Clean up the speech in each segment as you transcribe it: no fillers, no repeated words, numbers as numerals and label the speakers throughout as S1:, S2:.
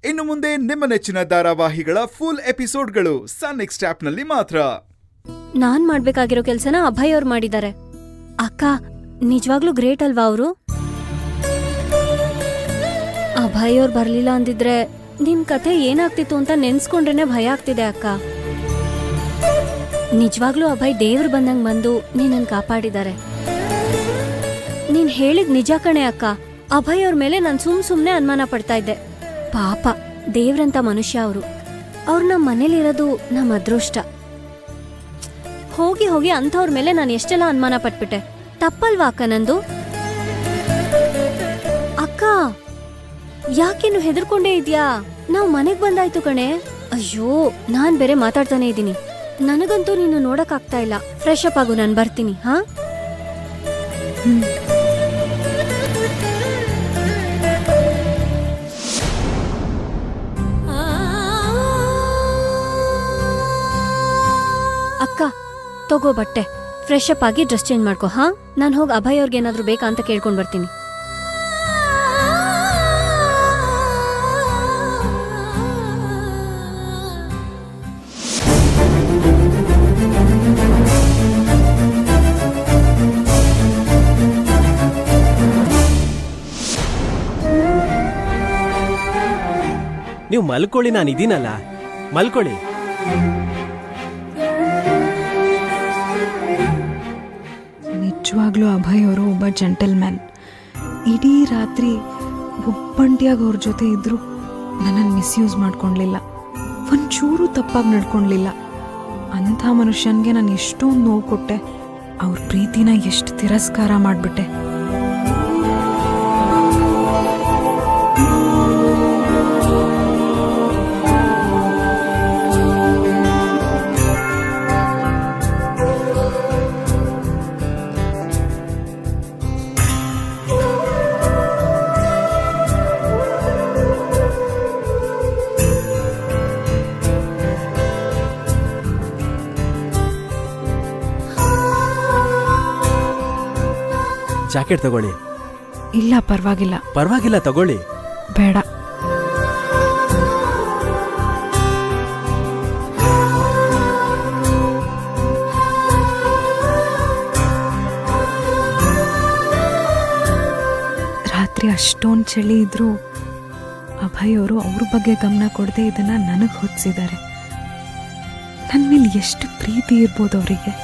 S1: ಇನ್ನು ಮುಂದೆ ನಿಮ್ಮ ನೆಚ್ಚಿನ ಧಾರಾವಾಹಿಗಳ ಫುಲ್ ಎಪಿಸೋಡ್ಗಳು ಸನ್ ನೆಕ್ಸ್ಟ್ ಆಪ್ನಲ್ಲಿ ಮಾತ್ರ.
S2: ನಾನ್ ಮಾಡ್ಬೇಕಾಗಿರೋ ಕೆಲ್ಸನ ಅಭಯ್ ಅವ್ರು ಮಾಡಿದ್ದಾರೆ. ಅಕ್ಕ ನಿಜವಾಗ್ಲೂ ಗ್ರೇಟ್ ಅಲ್ವಾ ಅವರು? ಅಭಯ್ ಅವ್ರು ಬರ್ಲಿಲ್ಲ ಅಂದಿದ್ರೆ ನಿನ್ ಕಥೆ ಏನಾಗ್ತಿತ್ತು ಅಂತ ನೆನ್ಸ್ಕೊಂಡ್ರೇನೆ ಭಯ ಆಗ್ತಿದೆ ಅಕ್ಕ. ನಿಜವಾಗ್ಲೂ ಅಭಯ್ ದೇವ್ರು ಬಂದಂಗ್ ಬಂದು ನೀನನ್ ಕಾಪಾಡಿದ್ದಾರೆ. ನೀನ್ ಹೇಳಿದ್ ನಿಜ ಕಣೆ ಅಕ್ಕ. ಅಭಯ್ ಅವ್ರ ಮೇಲೆ ನಾನ್ ಸುಮ್ನೆ ಅನುಮಾನ ಪಡ್ತಾ ಇದ್ದೆ. ಪಾಪ ದೇವ್ರಂತ ಮನುಷ್ಯ ಅವರು. ಅವ್ರು ನಮ್ಮ ಮನೇಲಿರೋದು ನಮ್ಮ ಅದೃಷ್ಟ. ಹೋಗಿ ಹೋಗಿ ಅಂಥವ್ರ ಮೇಲೆ ನಾನು ಎಷ್ಟೆಲ್ಲ ಅನುಮಾನ ಪಟ್ಬಿಟ್ಟೆ. ತಪ್ಪಲ್ವಾ ಅಕ್ಕ ನಂದು? ಅಕ್ಕ ಯಾಕೇನು ಹೆದರ್ಕೊಂಡೇ ಇದ್ಯಾ? ನಾವು ಮನೆಗ್ ಬಂದಾಯ್ತು ಕಣೆ. ಅಯ್ಯೋ ನಾನ್ ಬೇರೆ ಮಾತಾಡ್ತಾನೆ ಇದ್ದೀನಿ. ನನಗಂತೂ ನೀನು ನೋಡಕ್ ಆಗ್ತಾ ಇಲ್ಲ. ಫ್ರೆಶ್ ಅಪ್ ಆಗು, ನಾನು ಬರ್ತೀನಿ. ಹಾ ಅಕ್ಕ ತಗೋ ಬಟ್ಟೆ, ಫ್ರೆಶ್ ಅಪ್ ಆಗಿ ಡ್ರೆಸ್ ಚೇಂಜ್ ಮಾಡ್ಕೋ. ಹಾ ನಾನು ಹೋಗಿ ಅಭಯ್ ಅವ್ರಿಗೆ ಏನಾದ್ರು ಬೇಕಾ ಅಂತ ಕೇಳ್ಕೊಂಡ್ ಬರ್ತೀನಿ.
S3: ನೀವು ಮಲ್ಕೊಳ್ಳಿ, ನಾನು ಇದೀನಲ್ಲ, ಮಲ್ಕೊಳ್ಳಿ.
S4: ನಿಜವಾಗ್ಲೂ ಅಭಯ್ ಅವರು ಒಬ್ಬ ಜೆಂಟಲ್ಮ್ಯಾನ್. ಇಡೀ ರಾತ್ರಿ ಒಬ್ಬಂಟಿಯಾಗಿ ಅವ್ರ ಜೊತೆ ಇದ್ರು ನನ್ನನ್ನು ಮಿಸ್ಯೂಸ್ ಮಾಡ್ಕೊಳ್ಲಿಲ್ಲ, ಒಂಚೂರು ತಪ್ಪಾಗಿ ನಡ್ಕೊಳ್ಲಿಲ್ಲ. ಅಂಥ ಮನುಷ್ಯನಿಗೆ ನಾನು ಎಷ್ಟೊಂದು ನೋವು ಕೊಟ್ಟೆ. ಅವ್ರ ಪ್ರೀತಿನ ಎಷ್ಟು ತಿರಸ್ಕಾರ ಮಾಡಿಬಿಟ್ಟೆ.
S3: ಜಾಕೆಟ್ ತಗೊಳ್ಳಿ.
S4: ಇಲ್ಲ ಪರವಾಗಿಲ್ಲ.
S3: ಪರವಾಗಿಲ್ಲ ತಗೊಳ್ಳಿ.
S4: ಬೇಡ. ರಾತ್ರಿ ಅಷ್ಟೊಂದು ಚಳಿ ಇದ್ರು ಅಭಯ್ ಅವರು ಅವ್ರ ಬಗ್ಗೆ ಗಮನ ಕೊಡದೆ ಇದನ್ನ ನನಗೆ ಹೊತ್ತಿಸಿದ್ದಾರೆ. ನನ್ನ ಮೇಲೆ ಎಷ್ಟು ಪ್ರೀತಿ ಇರ್ಬೋದು ಅವರಿಗೆ.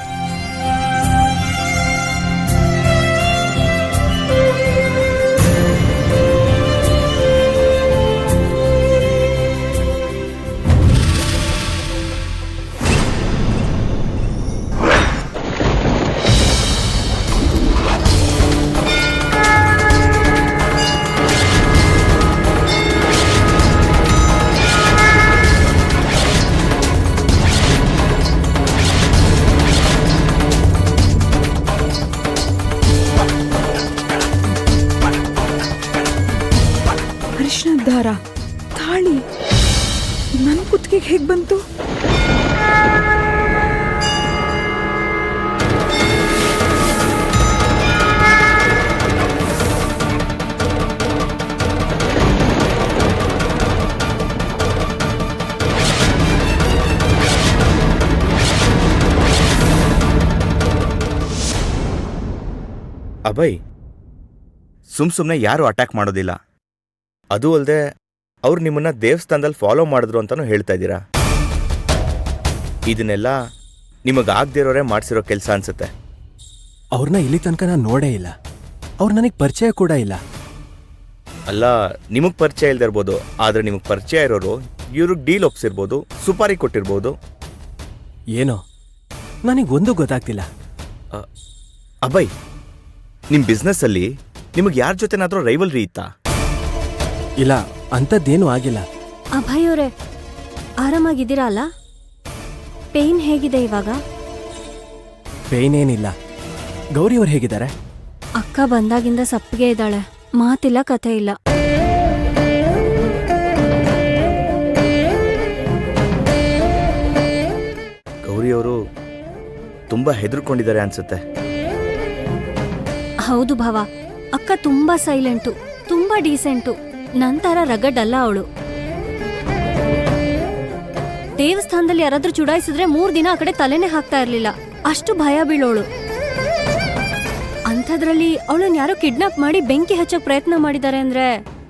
S4: ದಾರ, ತಾಳಿ ನನ್ನ ಕುತ್ತಿಗೆಗೆ ಹೇಗೆ ಬಂತು?
S5: ಅಭಯ್, ಸುಮ್ನೆ ಯಾರು ಅಟ್ಯಾಕ್ ಮಾಡೋದಿಲ್ಲ. ಅದು ಅಲ್ಲದೆ ಅವ್ರು ನಿಮ್ಮನ್ನ ದೇವಸ್ಥಾನದಲ್ಲಿ ಫಾಲೋ ಮಾಡಿದ್ರು ಅಂತಾನು ಹೇಳ್ತಾ ಇದ್ದೀರಾ. ಇದನ್ನೆಲ್ಲ ನಿಮಗಾಗದಿರೋರೇ ಮಾಡಿಸಿರೋ ಕೆಲಸ ಅನ್ಸುತ್ತೆ.
S3: ಅವ್ರನ್ನ ಇಲ್ಲಿ ತನಕ ನಾನು ನೋಡೇ ಇಲ್ಲ. ಅವ್ರು ನನಗೆ ಪರಿಚಯ ಕೂಡ ಇಲ್ಲ.
S5: ಅಲ್ಲ, ನಿಮಗೆ ಪರಿಚಯ ಇಲ್ಲದೆ ಇರ್ಬೋದು, ಆದರೆ ನಿಮಗೆ ಪರಿಚಯ ಇರೋರು ಇವ್ರಿಗೆ ಡೀಲ್ ಒಪ್ಸಿರ್ಬೋದು, ಸುಪಾರಿ ಕೊಟ್ಟಿರ್ಬೋದು.
S3: ಏನೋ ನನಗೊಂದು ಗೊತ್ತಾಗ್ತಿಲ್ಲ.
S5: ಅಭಯ್, ನಿಮ್ಮ ಬಿಸ್ನೆಸ್ಸಲ್ಲಿ ನಿಮಗೆ ಯಾರ ಜೊತೆನಾದ್ರೂ ರೈವಲ್ರಿ ಇತ್ತಾ?
S3: ಇಲ್ಲ, ಅಂಥದ್ದೇನೂ ಆಗಿಲ್ಲ.
S2: ಅಭಯ್ ಅವರೇ ಆರಾಮಾಗಿದ್ದೀರಾ ಅಲ್ಲ? ಪೇನ್ ಹೇಗಿದೆ ಇವಾಗ?
S3: ಪೇನ್ ಏನಿಲ್ಲ. ಗೌರಿ ಅವ್ರು ಹೇಗಿದ್ದಾರೆ?
S2: ಅಕ್ಕ ಬಂದಾಗಿಂದ ಸಪ್ಪಗೆ ಇದ್ದಾಳೆ. ಮಾತಿಲ್ಲ, ಕಥೆ ಇಲ್ಲ.
S5: ಗೌರಿ ಅವರು ತುಂಬಾ ಹೆದರ್ಕೊಂಡಿದ್ದಾರೆ ಅನ್ಸುತ್ತೆ.
S2: ಹೌದು ಭಾವ, ಅಕ್ಕ ತುಂಬಾ ಸೈಲೆಂಟು, ತುಂಬಾ ಡೀಸೆಂಟು. ನಂತರ ರಗಡ್ ಅಲ್ಲ ಅವಳು. ದೇವಸ್ಥಾನದಲ್ಲಿ ಯಾರಾದ್ರೂ ಚುಡಾಯಿಸಿದ್ರೆ 3 ದಿನ ಆ ಕಡೆ ತಲೆನೇ ಹಾಕ್ತಾ ಇರ್ಲಿಲ್ಲ. ಅಷ್ಟು ಭಯ ಬೀಳೋಳು. ಅಂಥದ್ರಲ್ಲಿ ಅವಳನ್ನ ಯಾರೋ ಕಿಡ್ನಾಪ್ ಮಾಡಿ ಬೆಂಕಿ ಹಚ್ಚಕ್ ಪ್ರಯತ್ನ ಮಾಡಿದ್ದಾರೆ ಅಂದ್ರೆ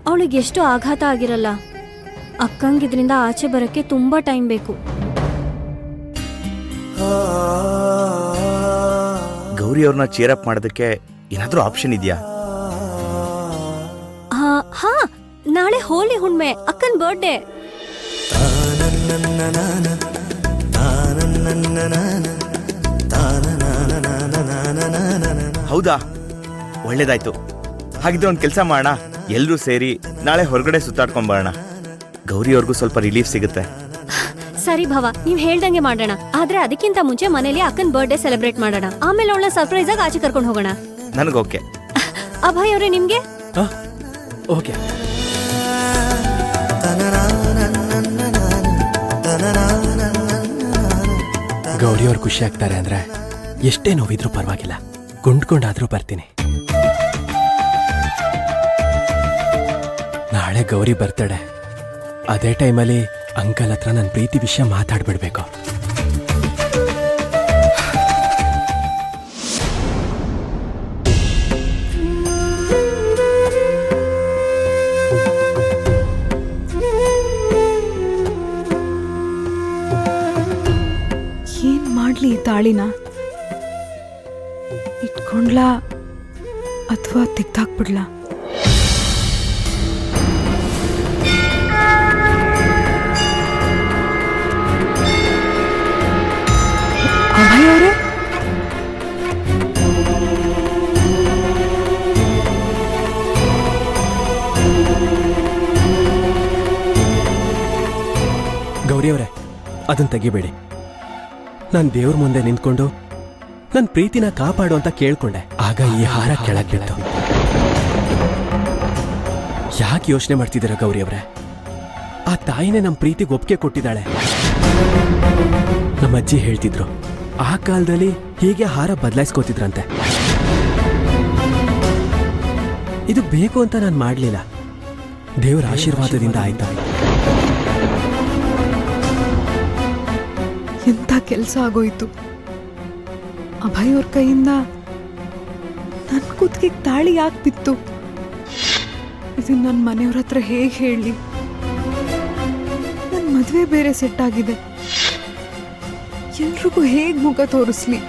S2: ಅವಳಿಗೆ ಎಷ್ಟು ಆಘಾತ ಆಗಿರಲ್ಲ. ಅಕ್ಕಂಗಿದ್ರಿಂದ ಆಚೆ ಬರಕ್ಕೆ ತುಂಬಾ ಟೈಮ್ ಬೇಕು.
S5: ಗೌರಿ ಅವ್ರನ್ನ ಚೇರಪ್ ಮಾಡೋದಕ್ಕೆ ಏನಾದ್ರೂ ಆಪ್ಷನ್ ಇದೆಯಾ?
S2: ಹಾ, ನಾಳೆ ಹೋಲಿ ಹುಣ್ಮೆ, ಅಕ್ಕನ್ ಬರ್ಡೇ.
S5: ಹೌದಾ, ಒಳ್ಳೇದಾಯ್ತು. ಹಾಗಿದ್ರೆ ಒಂದು ಕೆಲಸ ಮಾಡೋಣ, ಎಲ್ಲರೂ ಸೇರಿ ನಾಳೆ ಹೊರಗಡೆ ಸುತ್ತಾಡ್ಕೊಂಡ್ ಬರೋಣ. ಗೌರಿ ಅವ್ರಿಗೂ ಸ್ವಲ್ಪ ರಿಲೀಫ್ ಸಿಗುತ್ತೆ.
S2: ಸರಿ ಭವ, ನೀವ್ ಹೇಳ್ದಂಗೆ ಮಾಡೋಣ. ಆದ್ರೆ ಅದಕ್ಕಿಂತ ಮುಂಚೆ ಮನೇಲಿ ಅಕ್ಕನ್ ಬರ್ಡೇ ಸೆಲೆಬ್ರೇಟ್ ಮಾಡೋಣ. ಆಮೇಲೆ ಅವಳ ಸರ್ಪ್ರೈಸ್ ಆಗಿ ಆಚೆ ಕರ್ಕೊಂಡು ಹೋಗೋಣ.
S5: ನನಗೋಕೆ.
S2: ಅಭಯ್ ಅವ್ರೆ, ನಿಮ್ಗೆ?
S3: ಓಕೆ. ಗೌರಿ ಅವ್ರು ಖುಷಿ ಆಗ್ತಾರೆ ಅಂದ್ರೆ ಎಷ್ಟೇ ನೋವಿದ್ರೂ ಪರವಾಗಿಲ್ಲ, ಕೊಂಡ್ಕೊಂಡಾದ್ರೂ ಬರ್ತೀನಿ. ನಾಳೆ ಗೌರಿ ಬರ್ತಡೆ. ಅದೇ ಟೈಮಲ್ಲಿ ಅಂಕಲ್ ಹತ್ರ ನನ್ನ ಪ್ರೀತಿ ವಿಷಯ ಮಾತಾಡ್ಬಿಡ್ಬೇಕು.
S4: ಏನ್ ಮಾಡ್ಲಿ ಈ ತಾಳಿನ? ಇಟ್ಕೊಂಡ್ಲಾ ಅಥವಾ ತೆಗ್ದಾಕ್ಬಿಡ್ಲಾ? ಅಭಯ್ ಅವರೇ,
S3: ಗೌರಿ ಅವರೇ, ಅದನ್ನ ತೆಗಿಬೇಡಿ. ನಾನು ದೇವ್ರ ಮುಂದೆ ನಿಂತ್ಕೊಂಡು ನನ್ನ ಪ್ರೀತಿನ ಕಾಪಾಡು ಅಂತ ಕೇಳ್ಕೊಂಡೆ. ಆಗ ಈ ಹಾರ ಕೆಳಗೆ ಬಿತ್ತು. ಯಾಕೆ ಯೋಚನೆ ಮಾಡ್ತಿದ್ದೀರ ಗೌರಿ ಅವರೇ? ಆ ತಾಯಿನೇ ನಮ್ಮ ಪ್ರೀತಿಗೆ ಒಪ್ಪಿಗೆ ಕೊಟ್ಟಿದ್ದಾಳೆ. ನಮ್ಮ ಅಜ್ಜಿ ಹೇಳ್ತಿದ್ರು, ಆ ಕಾಲದಲ್ಲಿ ಹೀಗೆ ಹಾರ ಬದಲಾಯಿಸ್ಕೋತಿದ್ರಂತೆ. ಇದು ಬೇಕು ಅಂತ ನಾನು ಮಾಡಲಿಲ್ಲ, ದೇವರ ಆಶೀರ್ವಾದದಿಂದ ಆಯ್ತಾ.
S4: ಎಂಥ ಕೆಲಸ ಆಗೋಯ್ತು. ಅಭಯ್ ಅವ್ರ ಕೈಯಿಂದ ನನ್ನ ಕುತ್ತಿಗೆ ತಾಳಿ ಯಾಕೆ ಬಿತ್ತು? ಇದನ್ನ ನನ್ನ ಮನೆಯವ್ರ ಹತ್ರ ಹೇಗೆ ಹೇಳಲಿ? ನನ್ನ ಮದುವೆ ಬೇರೆ ಸೆಟ್ ಆಗಿದೆ, ಎಲ್ರಿಗೂ ಹೇಗೆ ಮುಖ ತೋರಿಸ್ಲಿ?